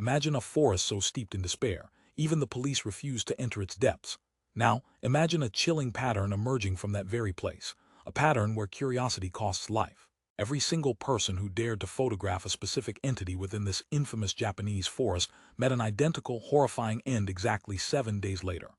Imagine a forest so steeped in despair, even the police refuse to enter its depths. Now, imagine a chilling pattern emerging from that very place, a pattern where curiosity costs life. Every single person who dared to photograph a specific entity within this infamous Japanese forest met an identical, horrifying end exactly 7 days later.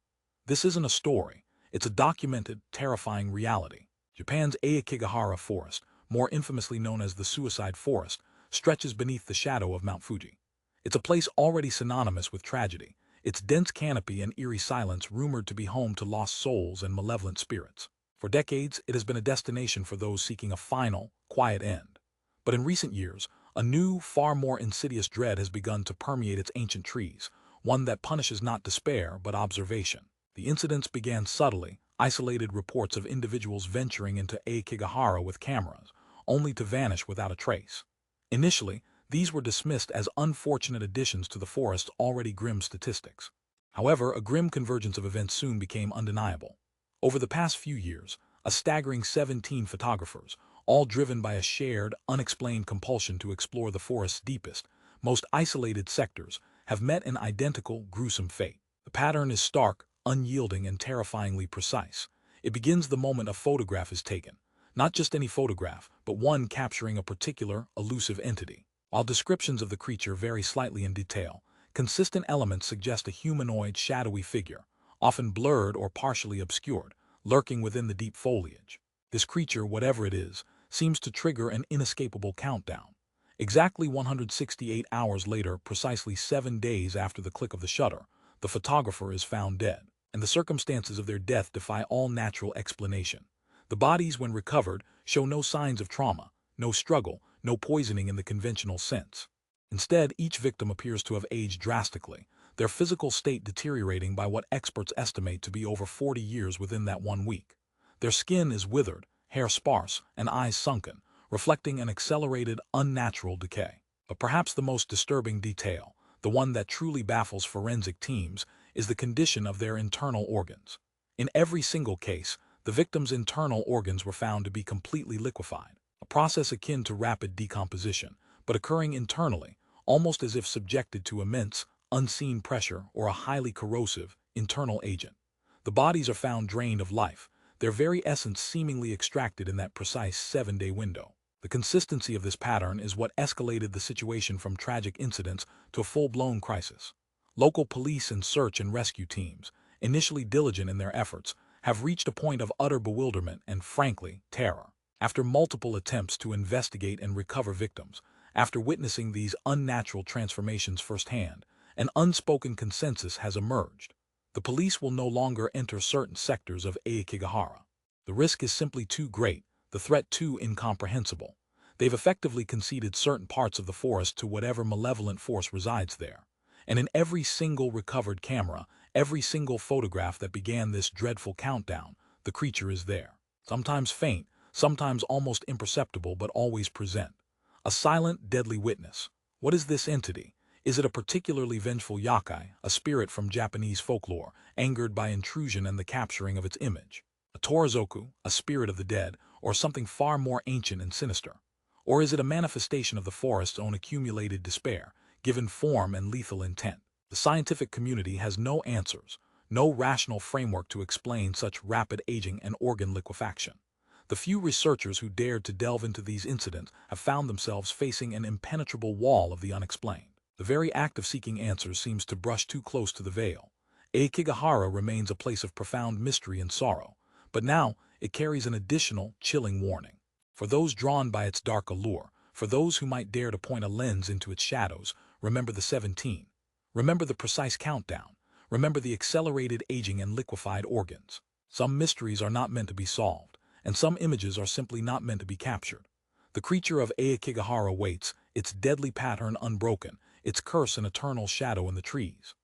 This isn't a story. It's a documented, terrifying reality. Japan's Aokigahara Forest, more infamously known as the Suicide Forest, stretches beneath the shadow of Mount Fuji. It's a place already synonymous with tragedy, its dense canopy and eerie silence rumored to be home to lost souls and malevolent spirits. For decades, it has been a destination for those seeking a final, quiet end. But in recent years, a new, far more insidious dread has begun to permeate its ancient trees, one that punishes not despair but observation. The incidents began subtly, isolated reports of individuals venturing into Aokigahara with cameras, only to vanish without a trace. Initially, these were dismissed as unfortunate additions to the forest's already grim statistics. However, a grim convergence of events soon became undeniable. Over the past few years, a staggering 17 photographers, all driven by a shared, unexplained compulsion to explore the forest's deepest, most isolated sectors, have met an identical, gruesome fate. The pattern is stark, unyielding, and terrifyingly precise. It begins the moment a photograph is taken. Not just any photograph, but one capturing a particular, elusive entity. While descriptions of the creature vary slightly in detail, consistent elements suggest a humanoid, shadowy figure, often blurred or partially obscured, lurking within the deep foliage. This creature, whatever it is, seems to trigger an inescapable countdown. Exactly 168 hours later, precisely 7 days after the click of the shutter, the photographer is found dead, and the circumstances of their death defy all natural explanation. The bodies, when recovered, show no signs of trauma, no struggle, no poisoning in the conventional sense. Instead, each victim appears to have aged drastically, their physical state deteriorating by what experts estimate to be over 40 years within that 1 week. Their skin is withered, hair sparse, and eyes sunken, reflecting an accelerated, unnatural decay. But perhaps the most disturbing detail, the one that truly baffles forensic teams, is the condition of their internal organs. In every single case, the victim's internal organs were found to be completely liquefied, a process akin to rapid decomposition, but occurring internally, almost as if subjected to immense, unseen pressure or a highly corrosive, internal agent. The bodies are found drained of life, their very essence seemingly extracted in that precise 7-day window. The consistency of this pattern is what escalated the situation from tragic incidents to a full-blown crisis. Local police and search and rescue teams, initially diligent in their efforts, have reached a point of utter bewilderment and, frankly, terror. After multiple attempts to investigate and recover victims, after witnessing these unnatural transformations firsthand, an unspoken consensus has emerged. The police will no longer enter certain sectors of Aokigahara. The risk is simply too great, the threat too incomprehensible. They've effectively conceded certain parts of the forest to whatever malevolent force resides there. And in every single recovered camera, every single photograph that began this dreadful countdown, the creature is there. Sometimes faint, sometimes almost imperceptible, but always present. A silent, deadly witness. What is this entity? Is it a particularly vengeful yokai, a spirit from Japanese folklore, angered by intrusion and the capturing of its image? A torizoku, a spirit of the dead, or something far more ancient and sinister? Or is it a manifestation of the forest's own accumulated despair, given form and lethal intent? The scientific community has no answers, no rational framework to explain such rapid aging and organ liquefaction. The few researchers who dared to delve into these incidents have found themselves facing an impenetrable wall of the unexplained. The very act of seeking answers seems to brush too close to the veil. Aokigahara remains a place of profound mystery and sorrow, but now it carries an additional, chilling warning. For those drawn by its dark allure, for those who might dare to point a lens into its shadows, remember the 17. Remember the precise countdown. Remember the accelerated aging and liquefied organs. Some mysteries are not meant to be solved, and some images are simply not meant to be captured. The creature of Aokigahara waits, its deadly pattern unbroken, its curse an eternal shadow in the trees.